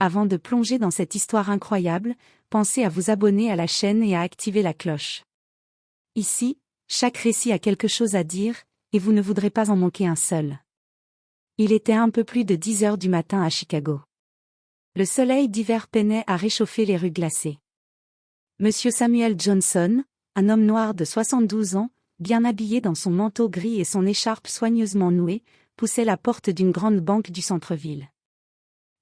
Avant de plonger dans cette histoire incroyable, pensez à vous abonner à la chaîne et à activer la cloche. Ici, chaque récit a quelque chose à dire, et vous ne voudrez pas en manquer un seul. Il était un peu plus de 10 heures du matin à Chicago. Le soleil d'hiver peinait à réchauffer les rues glacées. Monsieur Samuel Johnson, un homme noir de 72 ans, bien habillé dans son manteau gris et son écharpe soigneusement nouée, poussait la porte d'une grande banque du centre-ville.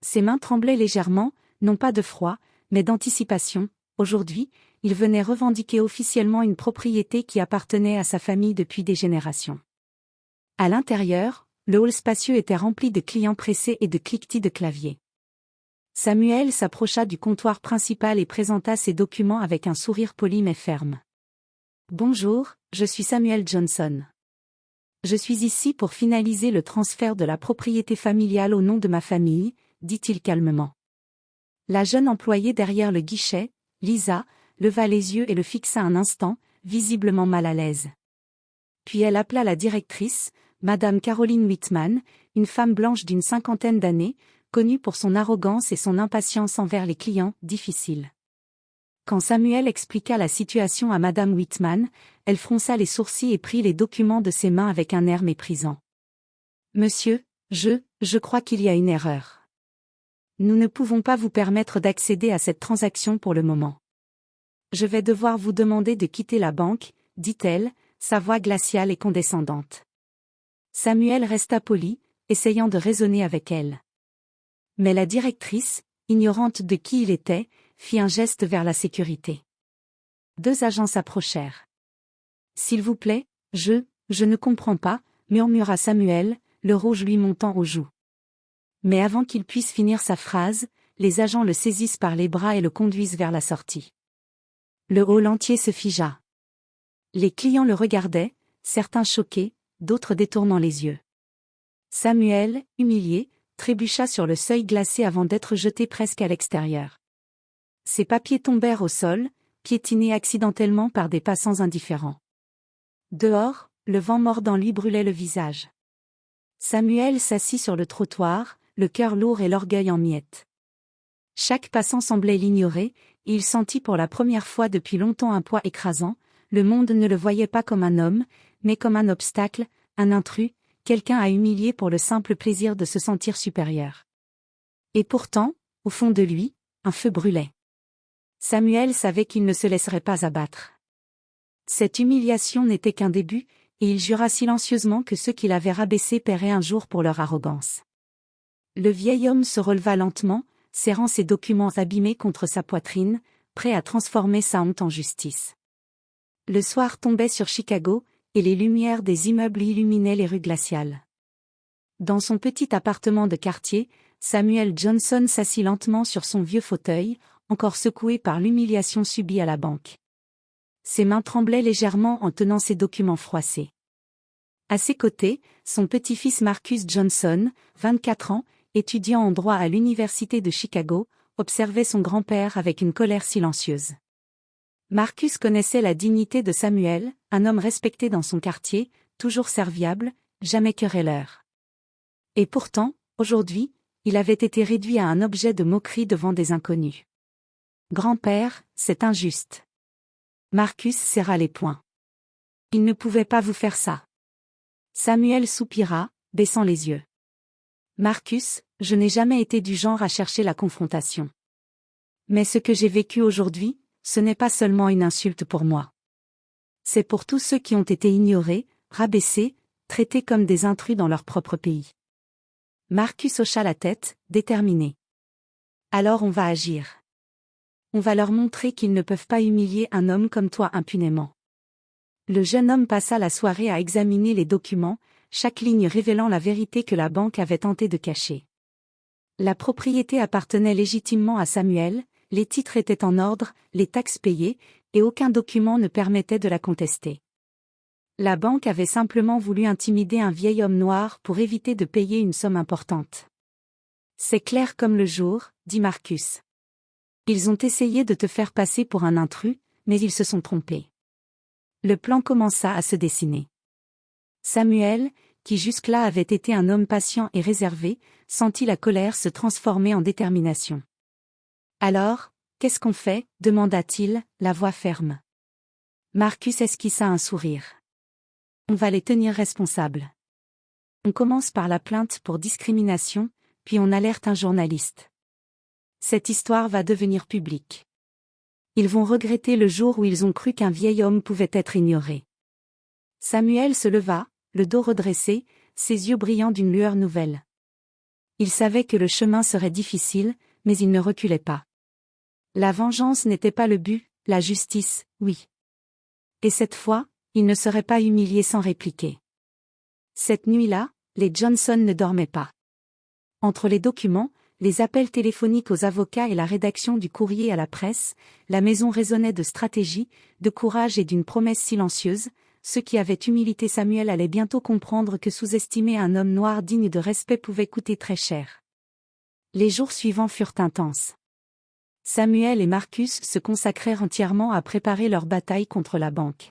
Ses mains tremblaient légèrement, non pas de froid, mais d'anticipation. Aujourd'hui, il venait revendiquer officiellement une propriété qui appartenait à sa famille depuis des générations. À l'intérieur, le hall spacieux était rempli de clients pressés et de cliquetis de clavier. Samuel s'approcha du comptoir principal et présenta ses documents avec un sourire poli mais ferme. « Bonjour, je suis Samuel Johnson. Je suis ici pour finaliser le transfert de la propriété familiale au nom de ma famille, » dit-il calmement. La jeune employée derrière le guichet, Lisa, leva les yeux et le fixa un instant, visiblement mal à l'aise. Puis elle appela la directrice, Madame Caroline Whitman, une femme blanche d'une 50aine d'années, connue pour son arrogance et son impatience envers les clients difficiles. Quand Samuel expliqua la situation à Madame Whitman, elle fronça les sourcils et prit les documents de ses mains avec un air méprisant. « Monsieur, je crois qu'il y a une erreur. Nous ne pouvons pas vous permettre d'accéder à cette transaction pour le moment. Je vais devoir vous demander de quitter la banque, » dit-elle, sa voix glaciale et condescendante. Samuel resta poli, essayant de raisonner avec elle. Mais la directrice, ignorante de qui il était, fit un geste vers la sécurité. Deux agents s'approchèrent. « S'il vous plaît, je ne comprends pas, » murmura Samuel, le rouge lui montant aux joues. Mais avant qu'il puisse finir sa phrase, les agents le saisissent par les bras et le conduisent vers la sortie. Le hall entier se figea. Les clients le regardaient, certains choqués, d'autres détournant les yeux. Samuel, humilié, trébucha sur le seuil glacé avant d'être jeté presque à l'extérieur. Ses papiers tombèrent au sol, piétinés accidentellement par des passants indifférents. Dehors, le vent mordant lui brûlait le visage. Samuel s'assit sur le trottoir, le cœur lourd et l'orgueil en miettes. Chaque passant semblait l'ignorer, et il sentit pour la première fois depuis longtemps un poids écrasant. Le monde ne le voyait pas comme un homme, mais comme un obstacle, un intrus, quelqu'un à humilier pour le simple plaisir de se sentir supérieur. Et pourtant, au fond de lui, un feu brûlait. Samuel savait qu'il ne se laisserait pas abattre. Cette humiliation n'était qu'un début, et il jura silencieusement que ceux qui l'avaient rabaissé paieraient un jour pour leur arrogance. Le vieil homme se releva lentement, serrant ses documents abîmés contre sa poitrine, prêt à transformer sa honte en justice. Le soir tombait sur Chicago, et les lumières des immeubles illuminaient les rues glaciales. Dans son petit appartement de quartier, Samuel Johnson s'assit lentement sur son vieux fauteuil, encore secoué par l'humiliation subie à la banque. Ses mains tremblaient légèrement en tenant ses documents froissés. À ses côtés, son petit-fils Marcus Johnson, 24 ans, étudiant en droit à l'université de Chicago, observait son grand-père avec une colère silencieuse. Marcus connaissait la dignité de Samuel, un homme respecté dans son quartier, toujours serviable, jamais querelleur. Et pourtant, aujourd'hui, il avait été réduit à un objet de moquerie devant des inconnus. « Grand-père, c'est injuste. » Marcus serra les poings. « Il ne pouvait pas vous faire ça. » Samuel soupira, baissant les yeux. « Marcus, je n'ai jamais été du genre à chercher la confrontation. Mais ce que j'ai vécu aujourd'hui, ce n'est pas seulement une insulte pour moi. C'est pour tous ceux qui ont été ignorés, rabaissés, traités comme des intrus dans leur propre pays. » Marcus hocha la tête, déterminé. « Alors on va agir. On va leur montrer qu'ils ne peuvent pas humilier un homme comme toi impunément. » Le jeune homme passa la soirée à examiner les documents, chaque ligne révélant la vérité que la banque avait tenté de cacher. La propriété appartenait légitimement à Samuel, les titres étaient en ordre, les taxes payées, et aucun document ne permettait de la contester. La banque avait simplement voulu intimider un vieil homme noir pour éviter de payer une somme importante. « C'est clair comme le jour, » dit Marcus. « Ils ont essayé de te faire passer pour un intrus, mais ils se sont trompés. » Le plan commença à se dessiner. Samuel, qui jusque-là avait été un homme patient et réservé, sentit la colère se transformer en détermination. Alors, qu'est-ce qu'on fait demanda-t-il, la voix ferme. Marcus esquissa un sourire. On va les tenir responsables. On commence par la plainte pour discrimination, puis on alerte un journaliste. Cette histoire va devenir publique. Ils vont regretter le jour où ils ont cru qu'un vieil homme pouvait être ignoré. Samuel se leva, le dos redressé, ses yeux brillants d'une lueur nouvelle. Il savait que le chemin serait difficile, mais il ne reculait pas. La vengeance n'était pas le but, la justice, oui. Et cette fois, il ne serait pas humilié sans répliquer. Cette nuit-là, les Johnson ne dormaient pas. Entre les documents, les appels téléphoniques aux avocats et la rédaction du courrier à la presse, la maison résonnait de stratégie, de courage et d'une promesse silencieuse. Ceux qui avaient humilité Samuel allaient bientôt comprendre que sous-estimer un homme noir digne de respect pouvait coûter très cher. Les jours suivants furent intenses. Samuel et Marcus se consacrèrent entièrement à préparer leur bataille contre la banque.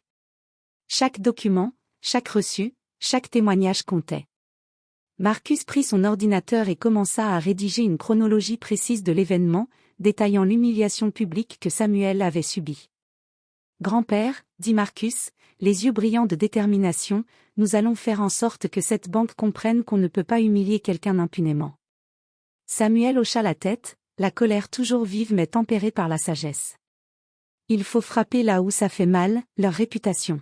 Chaque document, chaque reçu, chaque témoignage comptait. Marcus prit son ordinateur et commença à rédiger une chronologie précise de l'événement, détaillant l'humiliation publique que Samuel avait subie. « Grand-père, dit Marcus, les yeux brillants de détermination, nous allons faire en sorte que cette banque comprenne qu'on ne peut pas humilier quelqu'un impunément. » Samuel hocha la tête, la colère toujours vive mais tempérée par la sagesse. Il faut frapper là où ça fait mal, leur réputation.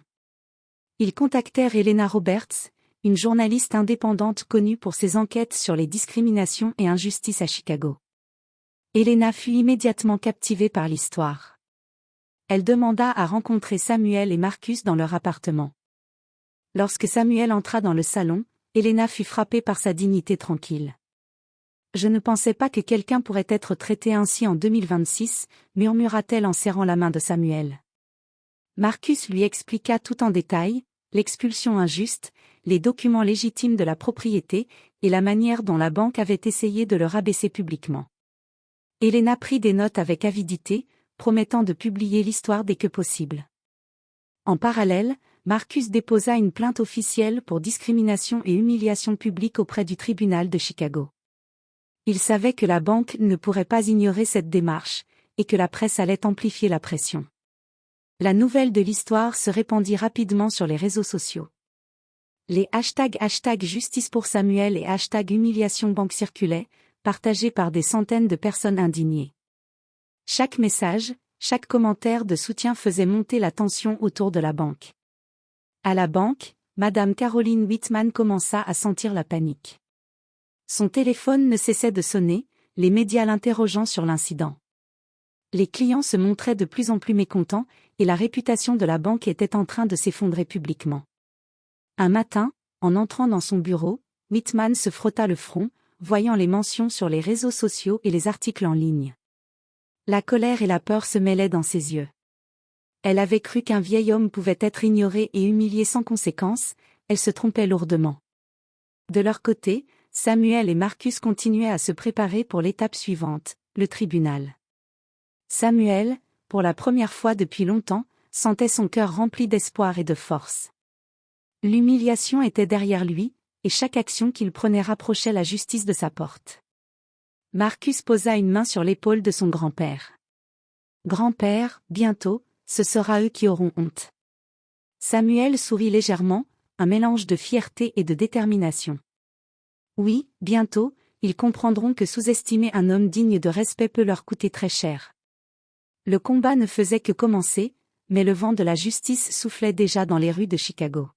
Ils contactèrent Elena Roberts, une journaliste indépendante connue pour ses enquêtes sur les discriminations et injustices à Chicago. Elena fut immédiatement captivée par l'histoire. Elle demanda à rencontrer Samuel et Marcus dans leur appartement. Lorsque Samuel entra dans le salon, Elena fut frappée par sa dignité tranquille. « Je ne pensais pas que quelqu'un pourrait être traité ainsi en 2026, murmura-t-elle en serrant la main de Samuel. Marcus lui expliqua tout en détail, l'expulsion injuste, les documents légitimes de la propriété, et la manière dont la banque avait essayé de le rabaisser publiquement. Elena prit des notes avec avidité, promettant de publier l'histoire dès que possible. En parallèle, Marcus déposa une plainte officielle pour discrimination et humiliation publique auprès du tribunal de Chicago. Il savait que la banque ne pourrait pas ignorer cette démarche, et que la presse allait amplifier la pression. La nouvelle de l'histoire se répandit rapidement sur les réseaux sociaux. Les # justice pour Samuel et # humiliation banque circulaient, partagés par des centaines de personnes indignées. Chaque message, chaque commentaire de soutien faisait monter la tension autour de la banque. À la banque, Madame Caroline Whitman commença à sentir la panique. Son téléphone ne cessait de sonner, les médias l'interrogeant sur l'incident. Les clients se montraient de plus en plus mécontents, et la réputation de la banque était en train de s'effondrer publiquement. Un matin, en entrant dans son bureau, Whitman se frotta le front, voyant les mentions sur les réseaux sociaux et les articles en ligne. La colère et la peur se mêlaient dans ses yeux. Elle avait cru qu'un vieil homme pouvait être ignoré et humilié sans conséquence, elle se trompait lourdement. De leur côté, Samuel et Marcus continuaient à se préparer pour l'étape suivante, le tribunal. Samuel, pour la première fois depuis longtemps, sentait son cœur rempli d'espoir et de force. L'humiliation était derrière lui, et chaque action qu'il prenait rapprochait la justice de sa porte. Marcus posa une main sur l'épaule de son grand-père. « Grand-père, bientôt, ce sera eux qui auront honte. » Samuel sourit légèrement, un mélange de fierté et de détermination. « Oui, bientôt, ils comprendront que sous-estimer un homme digne de respect peut leur coûter très cher. » Le combat ne faisait que commencer, mais le vent de la justice soufflait déjà dans les rues de Chicago.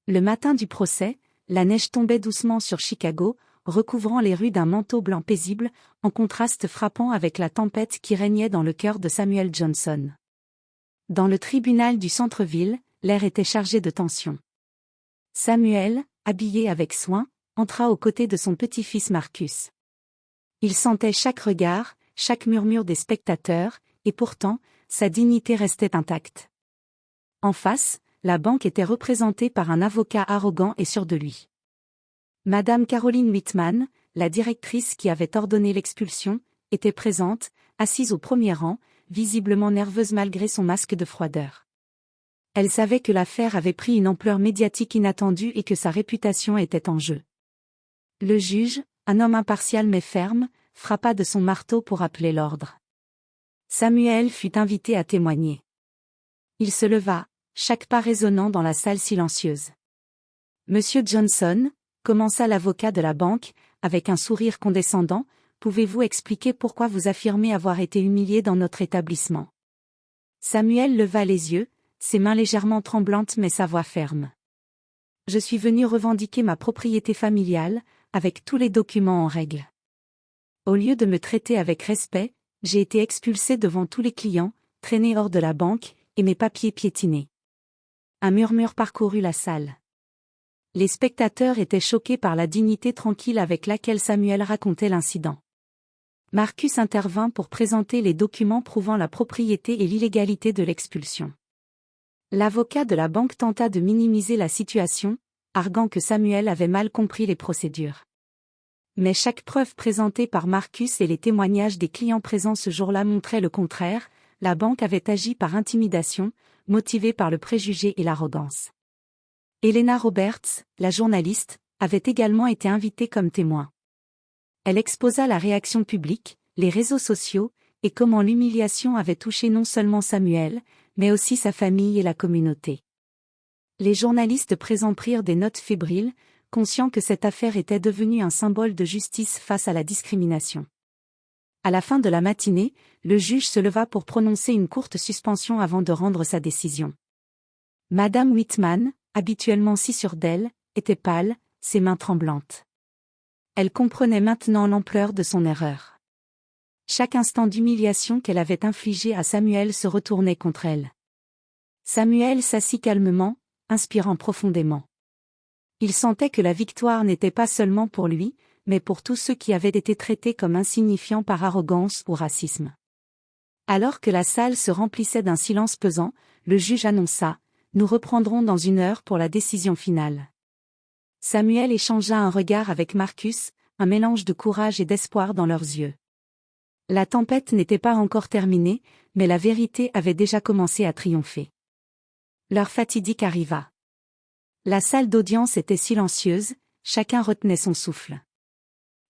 Le matin du procès, la neige tombait doucement sur Chicago, recouvrant les rues d'un manteau blanc paisible, en contraste frappant avec la tempête qui régnait dans le cœur de Samuel Johnson. Dans le tribunal du centre-ville, l'air était chargé de tension. Samuel, habillé avec soin, entra aux côtés de son petit-fils Marcus. Il sentait chaque regard, chaque murmure des spectateurs, et pourtant, sa dignité restait intacte. En face, la banque était représentée par un avocat arrogant et sûr de lui. Madame Caroline Whitman, la directrice qui avait ordonné l'expulsion, était présente, assise au premier rang, visiblement nerveuse malgré son masque de froideur. Elle savait que l'affaire avait pris une ampleur médiatique inattendue et que sa réputation était en jeu. Le juge, un homme impartial mais ferme, frappa de son marteau pour appeler l'ordre. Samuel fut invité à témoigner. Il se leva, chaque pas résonnant dans la salle silencieuse. Monsieur Johnson, commença l'avocat de la banque, avec un sourire condescendant, pouvez-vous expliquer pourquoi vous affirmez avoir été humilié dans notre établissement? Samuel leva les yeux, ses mains légèrement tremblantes mais sa voix ferme. Je suis venu revendiquer ma propriété familiale, avec tous les documents en règle. Au lieu de me traiter avec respect, j'ai été expulsé devant tous les clients, traîné hors de la banque, et mes papiers piétinés. Un murmure parcourut la salle. Les spectateurs étaient choqués par la dignité tranquille avec laquelle Samuel racontait l'incident. Marcus intervint pour présenter les documents prouvant la propriété et l'illégalité de l'expulsion. L'avocat de la banque tenta de minimiser la situation, arguant que Samuel avait mal compris les procédures. Mais chaque preuve présentée par Marcus et les témoignages des clients présents ce jour-là montraient le contraire, la banque avait agi par intimidation, motivée par le préjugé et l'arrogance. Helena Roberts, la journaliste, avait également été invitée comme témoin. Elle exposa la réaction publique, les réseaux sociaux, et comment l'humiliation avait touché non seulement Samuel, mais aussi sa famille et la communauté. Les journalistes présents prirent des notes fébriles, conscients que cette affaire était devenue un symbole de justice face à la discrimination. À la fin de la matinée, le juge se leva pour prononcer une courte suspension avant de rendre sa décision. Madame Whitman, habituellement si sûre d'elle, était pâle, ses mains tremblantes. Elle comprenait maintenant l'ampleur de son erreur. Chaque instant d'humiliation qu'elle avait infligé à Samuel se retournait contre elle. Samuel s'assit calmement, inspirant profondément. Il sentait que la victoire n'était pas seulement pour lui, mais pour tous ceux qui avaient été traités comme insignifiants par arrogance ou racisme. Alors que la salle se remplissait d'un silence pesant, le juge annonça « Nous reprendrons dans 1 heure pour la décision finale ». Samuel échangea un regard avec Marcus, un mélange de courage et d'espoir dans leurs yeux. La tempête n'était pas encore terminée, mais la vérité avait déjà commencé à triompher. L'heure fatidique arriva. La salle d'audience était silencieuse, chacun retenait son souffle.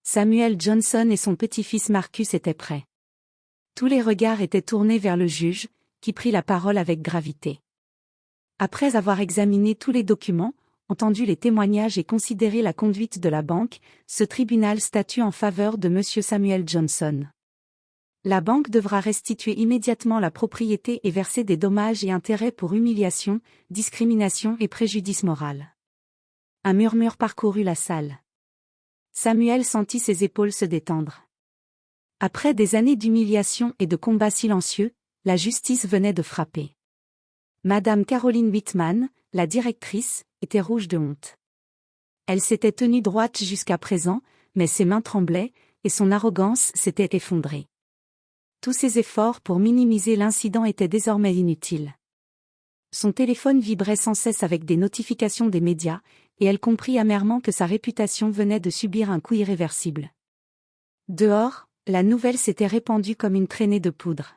Samuel Johnson et son petit-fils Marcus étaient prêts. Tous les regards étaient tournés vers le juge, qui prit la parole avec gravité. Après avoir examiné tous les documents, entendu les témoignages et considéré la conduite de la banque, ce tribunal statue en faveur de M. Samuel Johnson. La banque devra restituer immédiatement la propriété et verser des dommages et intérêts pour humiliation, discrimination et préjudice moral. Un murmure parcourut la salle. Samuel sentit ses épaules se détendre. Après des années d'humiliation et de combats silencieux, la justice venait de frapper. Madame Caroline Whitman, la directrice, était rouge de honte. Elle s'était tenue droite jusqu'à présent, mais ses mains tremblaient, et son arrogance s'était effondrée. Tous ses efforts pour minimiser l'incident étaient désormais inutiles. Son téléphone vibrait sans cesse avec des notifications des médias, et elle comprit amèrement que sa réputation venait de subir un coup irréversible. Dehors, la nouvelle s'était répandue comme une traînée de poudre.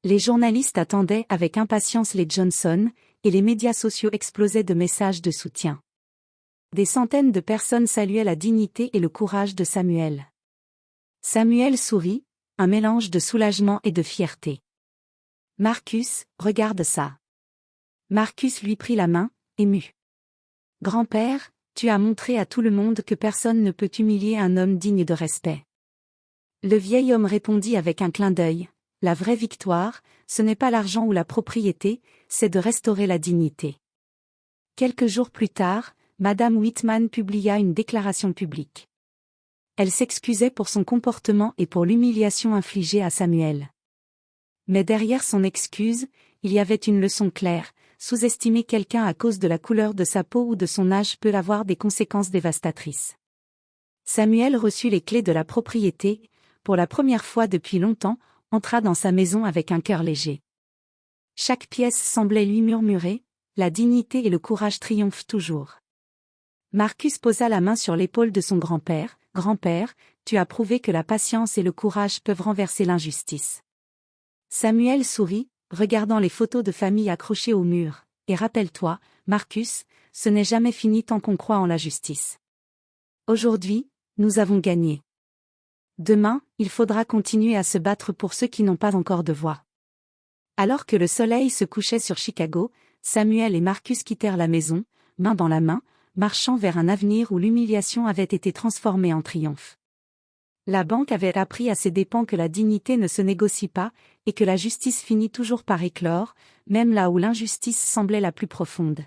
Les journalistes attendaient avec impatience les Johnson, et les médias sociaux explosaient de messages de soutien. Des centaines de personnes saluaient la dignité et le courage de Samuel. Samuel sourit, un mélange de soulagement et de fierté. « Marcus, regarde ça. » Marcus lui prit la main, ému. « Grand-père, tu as montré à tout le monde que personne ne peut humilier un homme digne de respect. » Le vieil homme répondit avec un clin d'œil. La vraie victoire, ce n'est pas l'argent ou la propriété, c'est de restaurer la dignité. Quelques jours plus tard, Madame Whitman publia une déclaration publique. Elle s'excusait pour son comportement et pour l'humiliation infligée à Samuel. Mais derrière son excuse, il y avait une leçon claire, sous-estimer quelqu'un à cause de la couleur de sa peau ou de son âge peut avoir des conséquences dévastatrices. Samuel reçut les clés de la propriété, pour la première fois depuis longtemps, entra dans sa maison avec un cœur léger. Chaque pièce semblait lui murmurer, la dignité et le courage triomphent toujours. Marcus posa la main sur l'épaule de son grand-père. « Grand-père, tu as prouvé que la patience et le courage peuvent renverser l'injustice. » Samuel sourit, regardant les photos de famille accrochées au mur. « Et rappelle-toi, Marcus, ce n'est jamais fini tant qu'on croit en la justice. Aujourd'hui, nous avons gagné. » Demain, il faudra continuer à se battre pour ceux qui n'ont pas encore de voix. Alors que le soleil se couchait sur Chicago, Samuel et Marcus quittèrent la maison, main dans la main, marchant vers un avenir où l'humiliation avait été transformée en triomphe. La banque avait appris à ses dépens que la dignité ne se négocie pas, et que la justice finit toujours par éclore, même là où l'injustice semblait la plus profonde.